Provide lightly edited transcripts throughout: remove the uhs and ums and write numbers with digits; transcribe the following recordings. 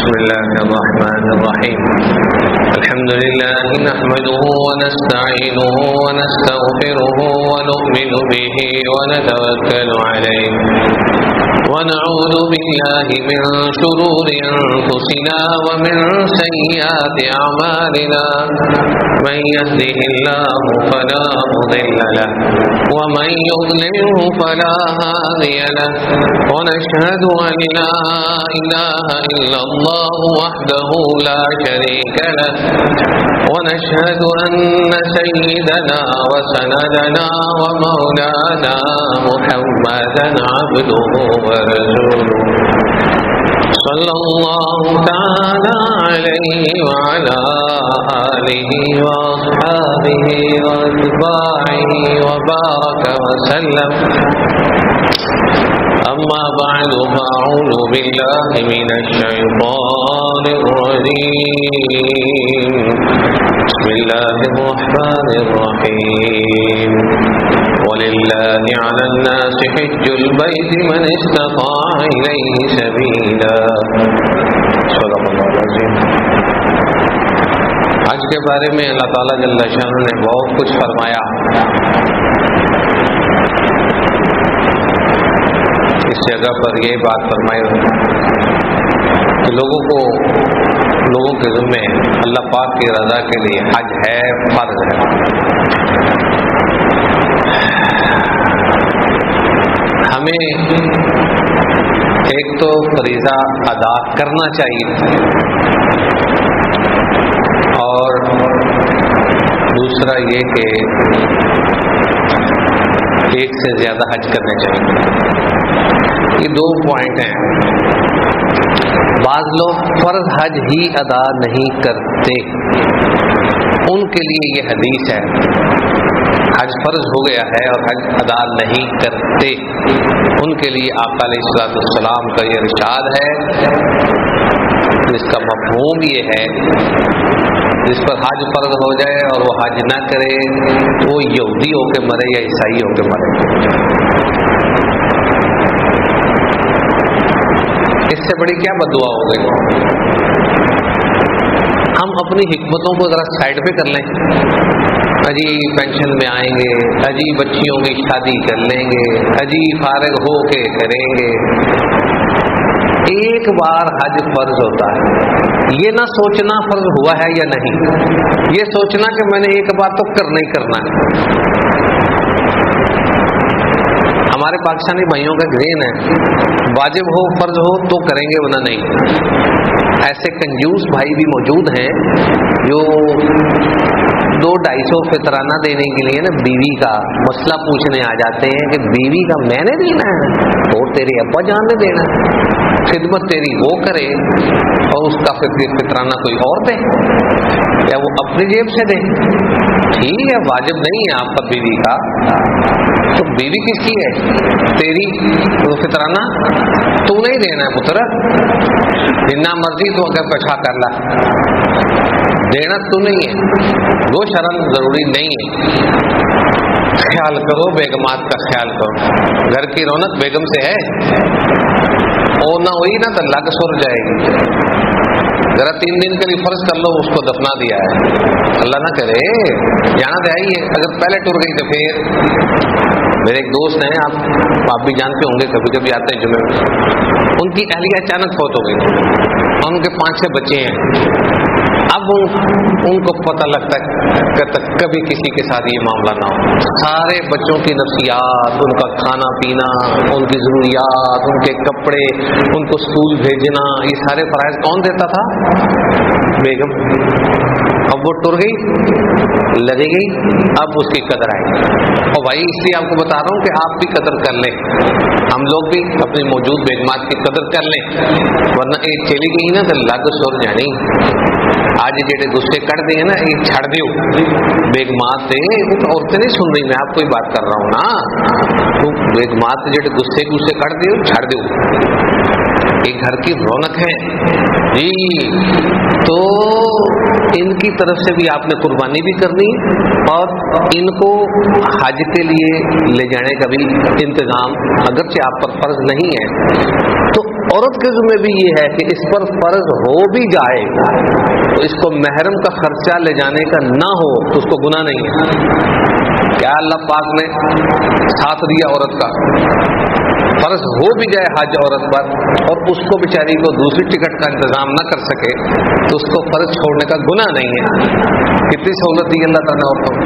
بسم الله الرحمن الرحيم الحمد لله نحمده ونستعينه ونستغفره ونؤمن به ونتوكل عليه ونعوذ بالله من شرور أنفسنا ومن سيئات أعمالنا من يهده الله فلا مضل له ومن يضلله فلا هادي له ونشهد أن لا إله إلا الله وحده لا شريك له ونشهد أن سيدنا وسندنا ومولانا محمدا عبده ورسوله صلى الله تعالى عليه وعلى آله وأصحابه وأتباعه وبارك وسلم أما بعد فأعوذ بالله من الشيطان الرجيم بسم الله الرحمن الرحيم ولله على الناس حج البيت من استطاع إليه سبيلا صدق اللہ العظیم. آج کے بارے میں اللہ تعالیٰ جل شانہ نے بہت کچھ فرمایا. اس جگہ پر یہ بات فرمائی کہ لوگوں کے ذمے اللہ پاک کی رضا کے لیے حج ہے، فرض ہے. ہمیں ایک تو فریضہ ادا کرنا چاہیے اور دوسرا یہ کہ ایک سے زیادہ حج کرنے چاہیے. یہ دو پوائنٹ ہیں. بعض لوگ فرض حج ہی ادا نہیں کرتے، ان کے لیے یہ حدیث ہے. حج فرض ہو گیا ہے اور حج ادا نہیں کرتے، ان کے لیے آقا علیہ السلام کا یہ ارشاد ہے جس کا مفہوم یہ ہے جس پر حج فرض ہو جائے اور وہ حج نہ کرے وہ یہودی ہو کے مرے یا عیسائی ہو کے مرے. اس سے بڑی کیا بددعا ہو گئی. ہم اپنی حکمتوں کو ذرا سائڈ پہ کر لیں. اجی پینشن میں آئیں گے، اجی بچیوں کی شادی کر لیں گے، اجی فارغ ہو کے کریں گے. ایک بار حج فرض ہوتا ہے، یہ نہ سوچنا فرض ہوا ہے یا نہیں، یہ سوچنا کہ میں نے ایک بار تو کرنا ہی کرنا ہے. ہمارے پاکستانی بھائیوں کا ذہن ہے واجب ہو فرض ہو تو کریں گے ورنہ نہیں. ایسے کنجوس بھائی بھی موجود ہیں جو 200-250 فطرانہ دینے کے لیے نا بیوی کا مسئلہ پوچھنے آ جاتے ہیں کہ بیوی کا میں نے دینا ہے تو تیرے ابا جان نے دینا ہے، خدمت تیری وہ کرے اور اس کا فطرانہ کوئی اور دے یا وہ اپنی جیب سے دے. ٹھیک ہے، واجب نہیں ہے آپ پر بیوی کا، تو بیوی کس کی ہے؟ تیری. وہ فطرانہ تو نہیں دینا ہے پتر، جتنا مرضی تو اگر پچھا کر لا، دینا تو نہیں ہے. وہ شرم ضروری نہیں ہے. خیال کرو، بیگمات کا خیال کرو. گھر کی رونق بیگم سے ہے، اور نہ ہوئی نا تو لگ سر جائے گی. ذرا 3 دن کے لیے فرض کر لو اس کو دفنا دیا ہے، اللہ نہ کرے جانا تو آئیے. اگر پہلے ٹر گئی تو پھر. میرے ایک دوست ہیں، آپ بھی جانتے ہوں گے، کبھی کبھی آتے ہیں جمعے میں. ان کی اہلیہ اچانک فوت ہو گئی اور ان کے 5-6 بچے ہیں. اب ان کو پتہ لگتا ہے کہ کبھی کسی کے ساتھ یہ معاملہ نہ ہو. سارے بچوں کی نفسیات، ان کا کھانا پینا، ان کی ضروریات، ان کے کپڑے، ان کو اسکول بھیجنا، یہ سارے فرائض کون دیتا تھا؟ بیگم. اب وہ ٹر گئی، لگے گئی، اب اس کی قدر آئے گی. اور بھائی اس لیے آپ کو بتا رہا ہوں کہ آپ بھی قدر کر لیں، ہم لوگ بھی اپنی موجود بیگمات کی قدر کر لیں، ورنہ یہ چلی گئی نا تو لگ سر جانی. آج جڑے غصے کٹ دیں نا یہ چھڑ دیو بیگمات سے. عورتیں نہیں سن رہی، میں آپ کو ہی بات کر رہا ہوں نا. تو بیگمات سے جڑے غصے کٹ دیو چھڑ دیو. یہ گھر کی رونق ہے جی. تو ان کی طرف سے بھی آپ نے قربانی بھی کرنی اور ان کو حج کے لیے لے جانے کا بھی انتظام، اگرچہ آپ پر فرض نہیں ہے تو عورت کے ذمہ بھی یہ ہے کہ اس پر فرض ہو بھی جائے تو اس کو محرم کا خرچہ لے جانے کا نہ ہو تو اس کو گناہ نہیں ہے. کیا اللہ پاک نے ساتھ دیا عورت کا. فرض ہو بھی جائے حج عورت پر اور اس کو بیچاری کو دوسری ٹکٹ کا انتظام نہ کر سکے تو اس کو فرض چھوڑنے کا گناہ نہیں ہے. کتنی سہولت دی اللہ تعالیٰ عورتوں کو.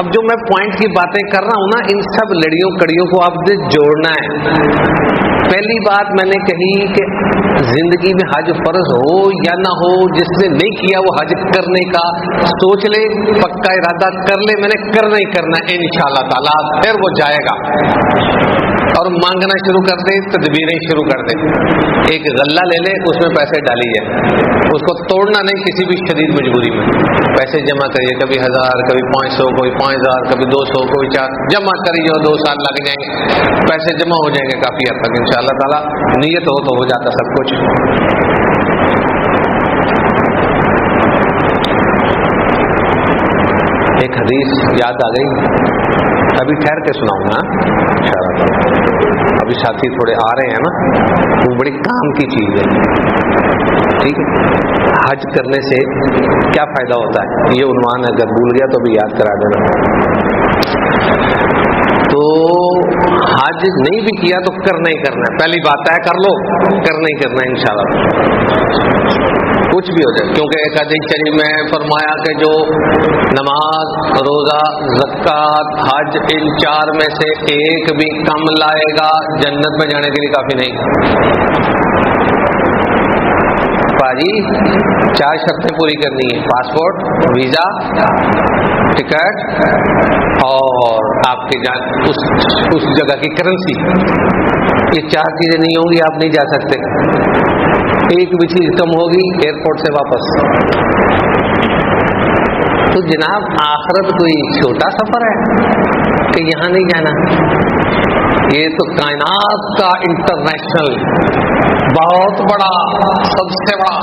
اب جو میں پوائنٹ کی باتیں کر رہا ہوں نا, ان سب لڑیوں کڑیوں کو آپ نے جوڑنا ہے. پہلی بات میں نے کہی کہ زندگی میں حج فرض ہو یا نہ ہو, جس نے نہیں کیا وہ حج کرنے کا سوچ لے, پکا ارادہ کر لے میں نے کرنا ہی کرنا ہے انشاءاللہ تعالیٰ, پھر وہ جائے گا اور مانگنا شروع کر دے, تدبیریں شروع کر دے. ایک غلہ لے لے, اس میں پیسے ڈالی جائے, اس کو توڑنا نہیں کسی بھی شدید مجبوری میں. پیسے جمع کریے, کبھی 1000, کبھی 500, کوئی 5000, کبھی 200, کوئی 4, جمع کریے, 2 سال لگ جائیں گے, پیسے جمع ہو جائیں گے کافی حد تک انشاءاللہ تعالیٰ. نیت ہو تو ہو جاتا سب کچھ. ایک حدیث یاد آ گئی, ابھی ٹھہر کے سناؤں گا انشاءاللہ. ابھی ساتھی تھوڑے آ رہے ہیں نا, وہ بڑی کام کی چیز ہے. ٹھیک ہے, حج کرنے سے کیا فائدہ ہوتا ہے, یہ عنوان ہے, اگر بھول گیا تو بھی یاد کرا دینا. تو حج نہیں بھی کیا تو کرنا ہی کرنا ہے. پہلی بات ہے کر لو, کرنا ہی کرنا ہے انشاءاللہ, کچھ بھی ہو جائے. کیونکہ ایک حدیث شریف میں فرمایا کہ جو نماز, روزہ, زکوٰۃ, حج, ان 4 میں سے ایک بھی کم لائے گا جنت میں جانے کے لیے کافی نہیں. باجی 4 شرطیں پوری کرنی ہے, پاسپورٹ, ویزا, ٹکٹ اور آپ کے اس جگہ کی کرنسی. یہ 4 چیزیں نہیں ہوں گی آپ نہیں جا سکتے. ایک بھی چیز کم ہوگی ایئرپورٹ سے واپس. تو جناب آخرت کوئی چھوٹا سفر ہے کہ یہاں نہیں جانا. یہ تو کائنات کا انٹرنیشنل بہت بڑا, سب سے بڑا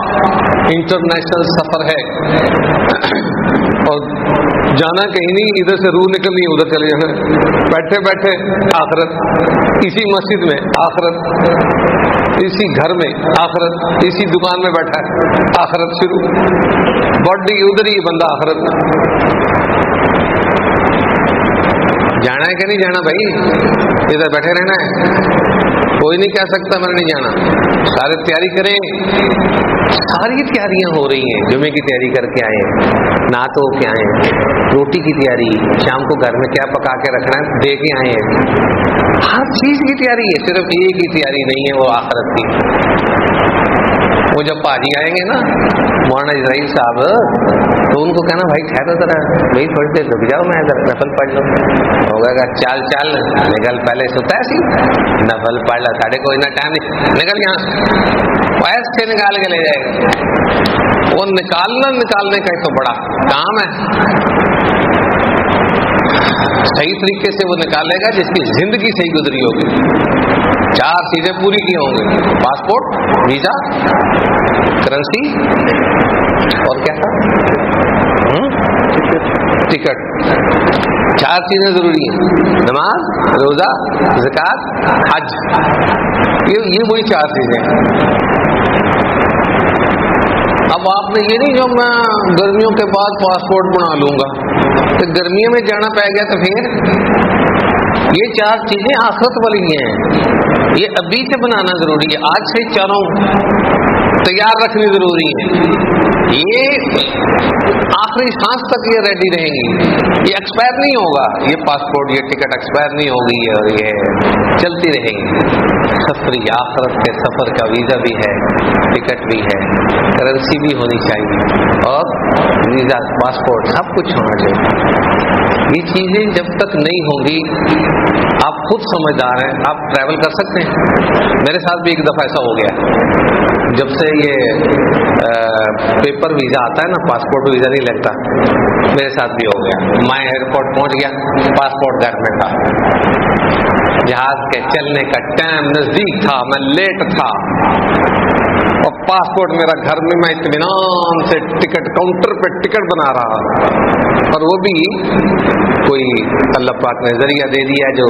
انٹرنیشنل سفر ہے. اور جانا کہیں نہیں, ادھر سے روح نکلنی ادھر چلے جانا. بیٹھے بیٹھے آخرت, اسی مسجد میں آخرت, اسی گھر میں آخرت, اسی دکان میں بیٹھا ہے آخرت شروع. باڈی ادھر ہی بندہ آخرت میں. جانا ہے کہ نہیں جانا بھائی, ادھر بیٹھے رہنا ہے. کوئی نہیں کہہ سکتا میں نے نہیں جانا. سارے تیاری کریں, ساری تیاریاں ہو رہی ہیں. جمعے کی تیاری کر کے آئے ہیں, نہا تو کے آئے ہیں, روٹی کی تیاری, شام کو گھر میں کیا پکا کے رکھنا ہے دے کے آئے ہیں. ہر چیز کی تیاری ہے, صرف ایک ہی تیاری نہیں ہے, وہ آخرت کی. وہ جب پاجی آئیں گے نا مولانا اسرائیل صاحب, تو ان کو کہنا بھائی ٹھہرو ذرا, بھائی تھوڑی دیر رک جاؤ, میں ذرا نفل پڑھ لوں. ہوگا کہ چل چل نکل, پہلے سوتا ہے سی نفل پڑھ لا, ساڑھے کو اتنا ٹائم نہیں, نکل یہاں. ایسے نکال کے لے جائے گا. وہ نکالنے کا تو بڑا کام ہے. صحیح طریقے سے وہ نکالے گا جس کی زندگی صحیح گزری ہوگی. 4 چیزیں پوری کی ہوں گی, پاسپورٹ, ویزا, کرنسی اور کیا تھا, ٹکٹ. 4 چیزیں ضروری ہیں, نماز, روزہ, زکوٰۃ, حج. یہ وہی 4 چیزیں. اب آپ نے یہ نہیں جو میں گرمیوں کے بعد پاسپورٹ بنا لوں گا, تو گرمیوں میں جانا پڑ گیا تو پھر. یہ 4 چیزیں آخرت والی ہیں, یہ ابھی سے بنانا ضروری ہے, آج سے چاروں تیار رکھنی ضروری ہے. یہ آخری سانس تک یہ ریڈی رہیں گی, یہ ایکسپائر نہیں ہوگا. یہ پاسپورٹ, یہ ٹکٹ ایکسپائر نہیں ہوگی, اور یہ چلتی رہیں گی. سفری آخرت کے سفر کا ویزا بھی ہے, ٹکٹ بھی ہے, کرنسی بھی ہونی چاہیے, اور ویزا, پاسپورٹ, سب کچھ ہونا چاہیے. یہ چیزیں جب تک نہیں ہوں گی, آپ خود سمجھدار ہیں, آپ ٹریول کر سکتے ہیں. میرے ساتھ بھی ایک دفعہ ایسا ہو گیا, جب سے یہ پیپر ویزا آتا ہے نا, پاسپورٹ ویزا نہیں لگتا, میرے ساتھ بھی ہو گیا. میں ایئرپورٹ پہنچ گیا, پاسپورٹ گھر میں تھا, جہاز کے چلنے کا ٹائم نزدیک تھا, میں لیٹ تھا, اور پاسپورٹ میرا گھر میں, میں اطمینان سے ٹکٹ کاؤنٹر پہ ٹکٹ بنا رہا, اور وہ بھی کوئی اللہ پاک نے ذریعہ دے دیا جو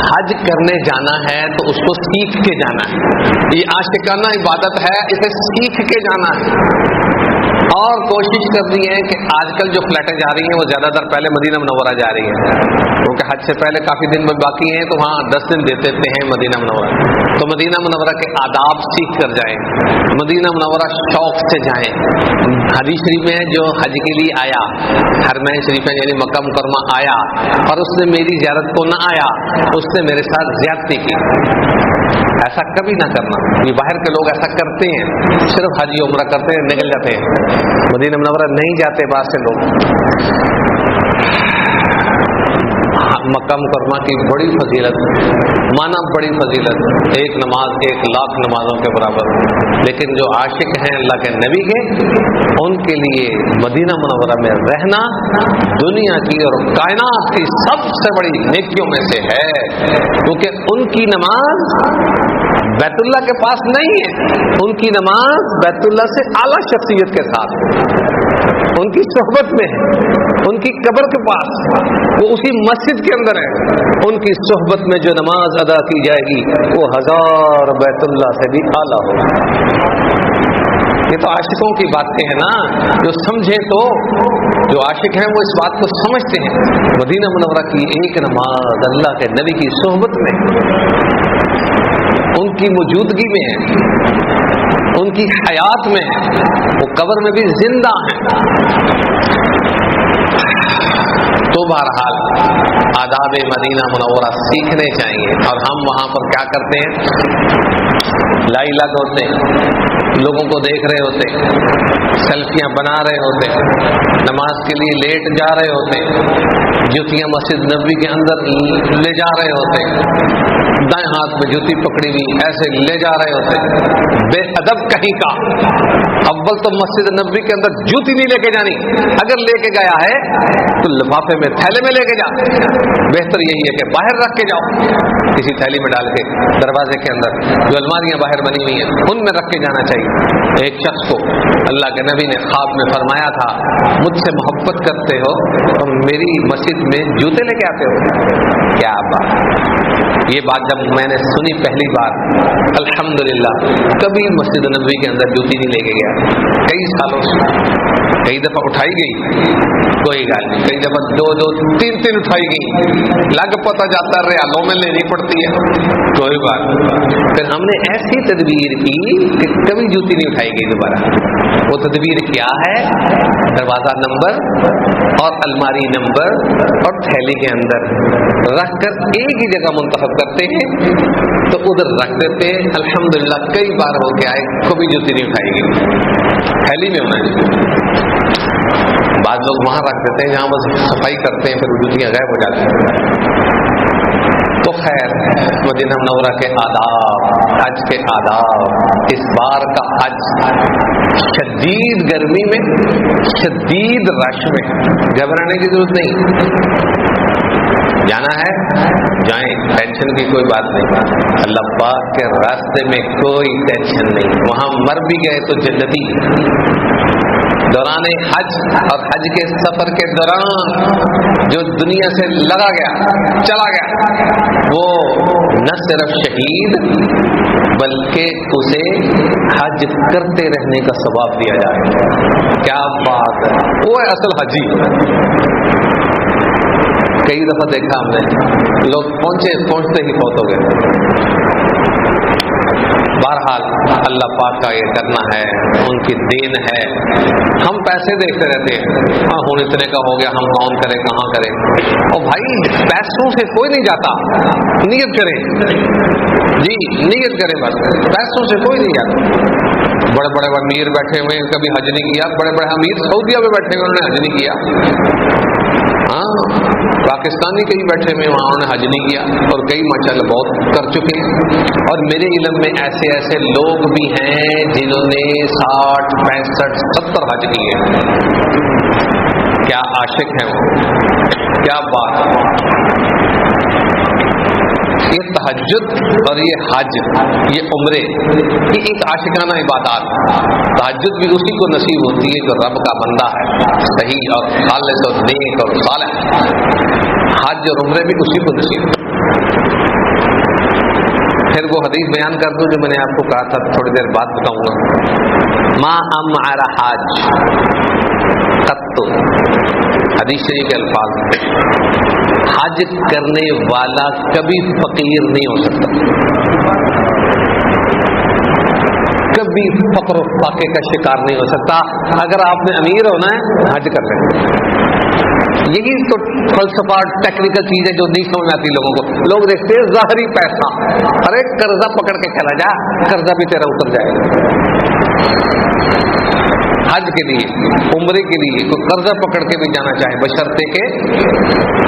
حج کرنے جانا ہے تو اس کو سیکھ کے جانا ہے. یہ عاشقانہ عبادت ہے, اسے سیکھ کے جانا ہے. اور کوشش کر رہی ہے کہ آج کل جو فلیٹیں جا رہی ہیں وہ زیادہ تر پہلے مدینہ منورہ جا رہی ہیں, کیونکہ حج سے پہلے کافی دن میں باقی ہیں, تو وہاں 10 دن دیتے ہیں مدینہ منورہ. تو مدینہ منورہ کے آداب سیکھ کر جائیں, مدینہ منورہ شوق سے جائیں. حدیث شریف میں جو حج کے لیے آیا, حرمین شریف یعنی مکہ مکرمہ آیا اور اس نے میری زیارت کو نہ آیا, اس نے میرے ساتھ زیادتی کی. ایسا کبھی نہ کرنا. یہ باہر کے لوگ ایسا کرتے ہیں, صرف حج عمرہ کرتے ہیں, نکل جاتے ہیں, مدینہ منورہ نہیں جاتے بعض سے لوگ. مکہ مکرمہ کی بڑی فضیلت, مانا بڑی فضیلت, ایک نماز 1,00,000 نمازوں کے برابر. لیکن جو عاشق ہیں اللہ کے نبی کے, ان کے لیے مدینہ منورہ میں رہنا دنیا کی اور کائنات کی سب سے بڑی نیکیوں میں سے ہے, کیونکہ ان کی نماز بیت اللہ کے پاس نہیں ہے, ان کی نماز بیت اللہ سے اعلیٰ شخصیت کے ساتھ, ان کی صحبت میں ہے, ان کی قبر کے پاس, وہ اسی مسجد کے اندر ہے. ان کی صحبت میں جو نماز ادا کی جائے گی وہ 1000 بیت اللہ سے بھی اعلیٰ ہوگی. یہ تو عاشقوں کی باتیں ہیں نا, جو سمجھے تو, جو عاشق ہیں وہ اس بات کو سمجھتے ہیں. مدینہ منورہ کی ایک نماز اللہ کے نبی کی صحبت میں, ان کی موجودگی میں ہے, ان کی حیات میں ہے, وہ قبر میں بھی زندہ ہیں. تو بہرحال آداب مدینہ منورہ سیکھنے چاہیے. اور ہم وہاں پر کیا کرتے ہیں, لائی لگ ہوتے ہیں, لوگوں کو دیکھ رہے ہوتے ہیں, سیلفیاں بنا رہے ہوتے ہیں, نماز کے لیے لیٹ جا رہے ہوتے ہیں, جوتیاں مسجد نبوی کے اندر لے جا رہے ہوتے ہیں, دائیں ہاتھ میں جوتی پکڑی ہوئی ایسے لے جا رہے ہوتے ہیں. بے ادب کہیں کا. اول تو مسجد نبوی کے اندر جوتی نہیں لے کے جانی, اگر لے کے گیا ہے تو لفافے میں تھیلے میں لے کے جا. بہتر یہی ہے کہ باہر رکھ کے جاؤ, کسی تھیلی میں ڈال کے دروازے کے اندر, جو الماریاں باہر بنی ہوئی ہیں ان میں رکھ کے جانا چاہیے. ایک شخص کو اللہ کے نبی نے خواب میں فرمایا تھا, مجھ سے محبت کرتے ہو تو میری مسجد میں جوتے لے کے آتے ہو. کیا بات. یہ بات جب میں نے سنی پہلی بار, الحمدللہ کبھی مسجد نبوی کے اندر جوتی نہیں لے کے گیا. کئی سالوں سے کئی دفعہ اٹھائی گئی, کوئی گال نہیں, کئی دفعہ 2 3 اٹھائی گئی, لگ پتہ جاتا ریالوں میں لینی پڑتی ہے, کوئی بات. پھر ہم نے ایسی تدبیر کی کہ کبھی جوتی نہیں اٹھائی گئی دوبارہ. وہ تدبیر کیا ہے, دروازہ نمبر اور الماری نمبر اور تھیلی کے اندر رکھ کر ایک ہی جگہ منتخب کرتے ہیں, تو ادھر رکھ دیتے ہیں. الحمدللہ کئی بار ہو کے آئے, کبھی جوتی نہیں اٹھائی گئی, تھیلی میں ہونا چاہیے. بعض لوگ وہاں رکھ دیتے ہیں جہاں بس صفائی کرتے ہیں, پھر جوتیاں غائب ہو جاتی ہیں. تو خیر, مدینہ منورہ کے آداب, حج کے آداب. اس بار کا حج شدید گرمی میں, شدید رش میں, گھبرانے کی ضرورت نہیں. جانا ہے جائیں, ٹینشن کی کوئی بات نہیں. اللہ پاک کے راستے میں کوئی ٹینشن نہیں. وہاں مر بھی گئے تو جنتی. دوران حج اور حج کے سفر کے دوران جو دنیا سے لگا گیا, چلا گیا, وہ نہ صرف شہید بلکہ اسے حج کرتے رہنے کا ثواب دیا جائے. کیا بات ہے, وہ ہے اصل حجی. کئی دفعہ دیکھا ہم نے, لوگ پہنچتے ہی فوت ہو گئے. بہرحال اللہ پاک کا یہ کرنا ہے, ان کی دین ہے. ہم پیسے دیکھتے رہتے ہیں, ہاں ہوں اتنے کا ہو گیا, ہم کون کریں کہاں کریں. اور بھائی پیسوں سے کوئی نہیں جاتا, نیت کریں جی, نیت کریں بس, پیسوں سے کوئی نہیں جاتا. بڑے بڑے امیر بیٹھے ہوئے ہیں, کبھی حج نہیں کیا. بڑے بڑے امیر سعودیہ میں بیٹھے ہوئے, انہوں نے حج نہیں کیا. ہاں, پاکستانی کئی بیٹھے ہوئے وہاں انہوں نے حج نہیں کیا, اور کئی ماشاءاللہ بہت کر چکے ہیں. اور میرے علم میں ایسے لوگ بھی ہیں جنہوں نے 60 65 70 حج کیے. کیا عاشق ہیں وہ, کیا بات ہے. یہ تہجد اور یہ حج, یہ عمرے, یہ ایک عاشقانہ عبادات. تہجد بھی اسی کو نصیب ہوتی ہے جو رب کا بندہ ہے, صحیح اور خالص اور نیک اور صالح. حج اور عمرے بھی اسی کو نصیب ہوتی ہے. پھر وہ حدیث بیان کر دوں جو میں نے آپ کو کہا تھا تھوڑی دیر بعد بتاؤں گا. ما امعر حاج قط، حدیث شریف کے الفاظ، حج کرنے والا کبھی فقیر نہیں ہو سکتا، کبھی فقر و فاقے کا شکار نہیں ہو سکتا. اگر آپ نے امیر ہونا ہے حج کر لیں. یہی تو فلسفہ ٹیکنیکل چیز ہے جو نہیں سمجھ آتی لوگوں کو. لوگ دیکھتے ہیں ظاہری پیسہ، ارے قرضہ پکڑ کے چلا جا، قرضہ بھی تیرا اتر جائے گا. حج کے لیے، عمرے کے لیے کوئی قرضہ پکڑ کے بھی جانا چاہے، بشرطے کہ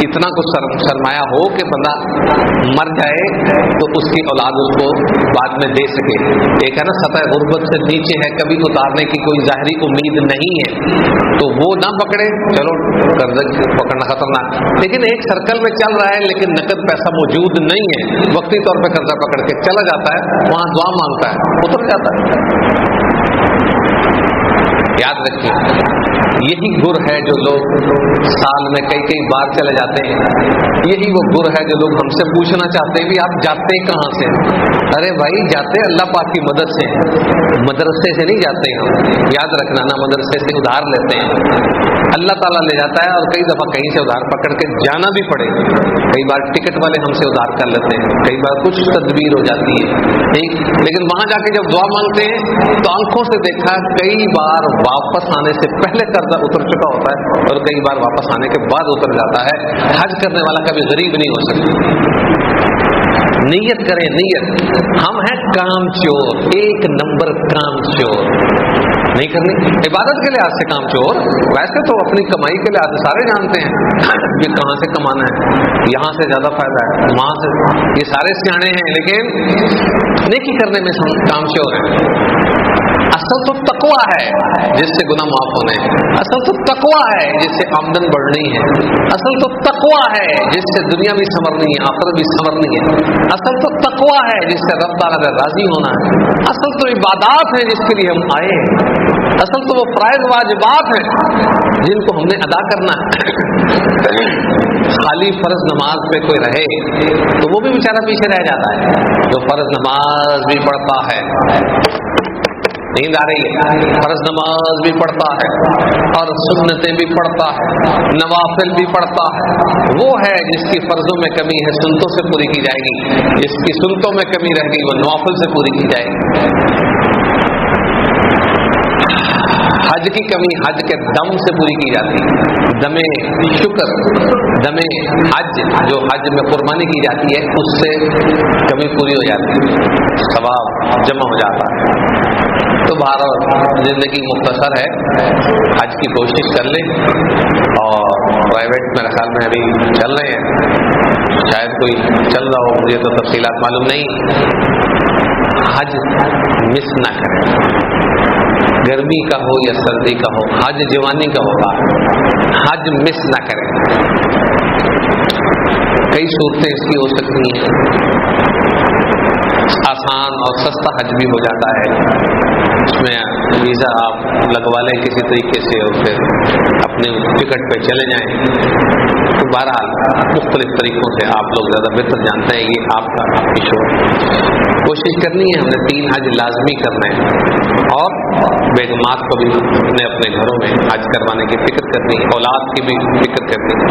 اتنا کچھ سرمایہ ہو کہ بندہ مر جائے تو اس کی اولاد اس کو بعد میں دے سکے. ایک ہے نا سطح غربت سے نیچے ہے، کبھی اتارنے کی کوئی ظاہری امید نہیں ہے، تو وہ نہ پکڑے. چلو قرضہ پکڑنا خطرناک، لیکن ایک سرکل میں چل رہا ہے لیکن نقد پیسہ موجود نہیں ہے، وقتی طور پہ قرضہ پکڑ کے چلا جاتا ہے، وہاں دعا مانگتا ہے، اتر جاتا ہے. یاد رکھیے یہی گر ہے جو لوگ سال میں کئی بار چلے جاتے ہیں. یہی وہ گر ہے جو لوگ ہم سے پوچھنا چاہتے ہیں بھی آپ جاتے کہاں سے؟ ارے بھائی جاتے اللہ پاک کی مدد سے، مدرسے سے نہیں جاتے ہم. یاد رکھنا نا، مدرسے سے ادھار لیتے ہیں، اللہ تعالیٰ لے جاتا ہے. اور کئی دفعہ کہیں سے ادھار پکڑ کے جانا بھی پڑے. کئی بار ٹکٹ والے ہم سے ادھار کر لیتے ہیں، کئی بار کچھ تدبیر ہو جاتی ہے، لیکن وہاں جا کے جب دعا مانگتے ہیں تو آنکھوں سے دیکھا کئی بار واپس آنے سے پہلے قرضہ اتر چکا ہوتا ہے اور کئی بار واپس آنے کے بعد اتر جاتا ہے. حج کرنے والا کبھی غریب نہیں ہو سکتا. نیت کریں، نیت. ہم ہیں کام چور، ایک نمبر کام چور. نہیں کرنی عبادت کے لحاظ سے کام چور، ویسے تو اپنی کمائی کے لحاظ سے سارے جانتے ہیں کہ کہاں سے کمانا ہے، یہاں سے زیادہ فائدہ ہے، وہاں سے، یہ سارے سیانے ہیں، لیکن نیکی کرنے میں کام چور ہیں. اصل تو تقویٰ ہے جس سے گناہ معاف ہونے ہیں، اصل تو تقویٰ ہے جس سے آمدن بڑھنی ہے، اصل تو تقویٰ ہے جس سے دنیا بھی سنورنی ہے، آخرت بھی سنورنی ہے، اصل تو تقویٰ ہے جس سے رب تعالیٰ کا راضی ہونا ہے، اصل تو عبادات ہیں جس کے لیے ہم آئے ہیں، اصل تو وہ فرائض واجبات ہیں جن کو ہم نے ادا کرنا ہے. خالی فرض نماز پہ کوئی رہے تو وہ بھی بیچارہ پیچھے رہ جاتا ہے. جو فرض نماز بھی پڑھتا ہے، نیند آ رہی ہے، فرض نماز بھی پڑھتا ہے اور سنتیں بھی پڑھتا ہے، نوافل بھی پڑھتا ہے، وہ ہے جس کی فرضوں میں کمی ہے سنتوں سے پوری کی جائے گی، جس کی سنتوں میں کمی رہ گئی وہ نوافل سے پوری کی جائے گی. حج کی کمی حج کے دم سے پوری کی جاتی ہے. دم شکر، دم حج، جو حج میں قربانی کی جاتی ہے اس سے کمی پوری ہو جاتی ہے، ثواب جمع ہو جاتا ہے. تو بہرحال زندگی مختصر ہے، حج کی کوشش کر لیں. اور پرائیویٹ میرے خیال میں ابھی چل رہے ہیں، شاید کوئی چل رہا ہو، مجھے تو تفصیلات معلوم نہیں. حج مس نہ کریں، گرمی کا ہو یا سردی کا ہو، حج جوانی کا ہوگا، حج مس نہ کریں. کئی صورتیں اس کی ہو سکتی ہیں. آسان اور سستا حج بھی ہو جاتا ہے، اس میں ویزا آپ لگوا لیں کسی طریقے سے اور پھر اپنے ٹکٹ پہ چلے جائیں. تو بہرحال مختلف طریقوں سے آپ لوگ زیادہ بہتر جانتے ہیں، یہ آپ کا ایشو ہے. کوشش کرنی ہے، ہم نے 3 حج لازمی کرنا ہے اور بیگمات کو بھی نے اپنے گھروں میں حج کروانے کی فکر کرنی ہے، اولاد کی بھی فکر کرنی ہے.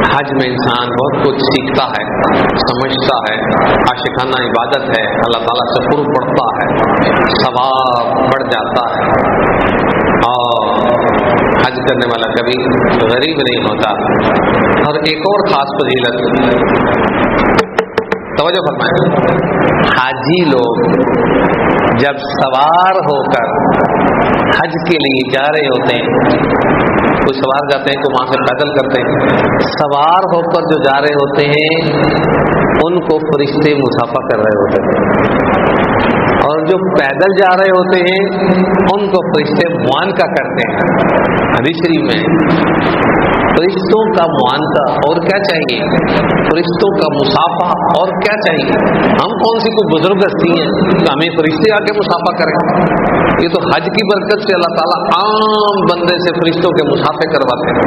حج میں انسان بہت کچھ سیکھتا ہے، سمجھتا ہے، عاشقانہ عبادت ہے، اللہ تعالیٰ سے قرب بڑھتا ہے، ثواب بڑھ جاتا ہے، اور حج کرنے والا کبھی غریب نہیں ہوتا. اور ایک اور خاص فضیلت، توجہ فرمائیں، حاجی لوگ جب سوار ہو کر حج کے لیے جا رہے ہوتے ہیں، کوئی سوار جاتے ہیں تو وہاں سے پیدل کرتے ہیں، سوار ہو کر جو جا رہے ہوتے ہیں ان کو فرشتے مصافحہ کر رہے ہوتے ہیں، اور جو پیدل جا رہے ہوتے ہیں ان کو فرشتے معانقہ کرتے ہیں. حدیث شریف میں فرشتوں کا معانقہ اور کیا چاہیے، فرشتوں کا مصافحہ اور کیا چاہیے. ہم کون سی کوئی بزرگ ہستی ہیں کہ ہمیں فرشتے آ کے مصافحہ کریں. یہ تو حج کی برکت سے اللہ تعالیٰ عام بندے سے فرشتوں کے مصافحے کرواتے ہیں.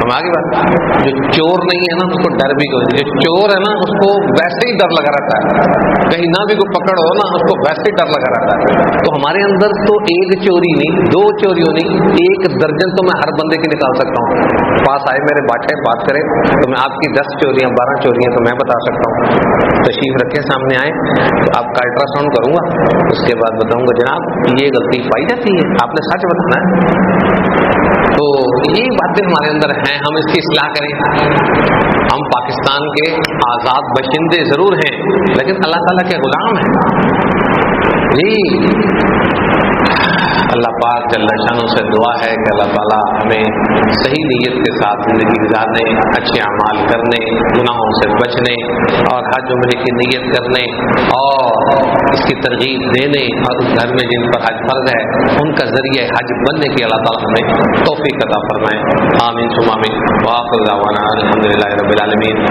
ہم آگے بات، جو چور نہیں ہے نا اس کو ڈر بھی کوئی، جو چور ہے نا اس کو ویسے ہی ڈر لگا رہتا ہے، کہیں نہ بھی کوئی پکڑ ہو نا اس کو ویسے ہی ڈر لگا رہتا ہے. تو ہمارے اندر تو ایک چوری نہیں، دو چوریوں نہیں، ایک درجن تو میں ہر بندے کی نکال سکتا ہوں. پاس آئے میرے بیٹھے بات کرے تو میں آپ کی 10 چوریاں 12 چوریاں تو میں بتا سکتا ہوں. تشریف رکھے سامنے آئے تو آپ کا الٹرا ساؤنڈ کروں گا، اس کے بعد بتاؤں گا جناب یہ غلطی پائی جاتی ہے، آپ نے سچ بتانا ہے. تو یہ باتیں ہمارے اندر ہیں، ہم اس کی اصلاح کریں. ہم پاکستان کے آزاد باشندے ضرور ہیں لیکن اللہ تعالیٰ کے غلام ہیں جی. اللہ پاک جل شانہ سے دعا ہے کہ اللہ تعالیٰ ہمیں صحیح نیت کے ساتھ زندگی گزارنے، اچھے اعمال کرنے، گناہوں سے بچنے اور حج عمرے کی نیت کرنے اور اس کی ترغیب دینے اور اس گھر میں جن پر حج فرض ہے ان کا ذریعہ حج بننے کی اللہ تعالیٰ ہمیں توفیق عطا فرمائے. آمین ثم آمین. وآخر دعوانا الحمدللہ رب العالمین.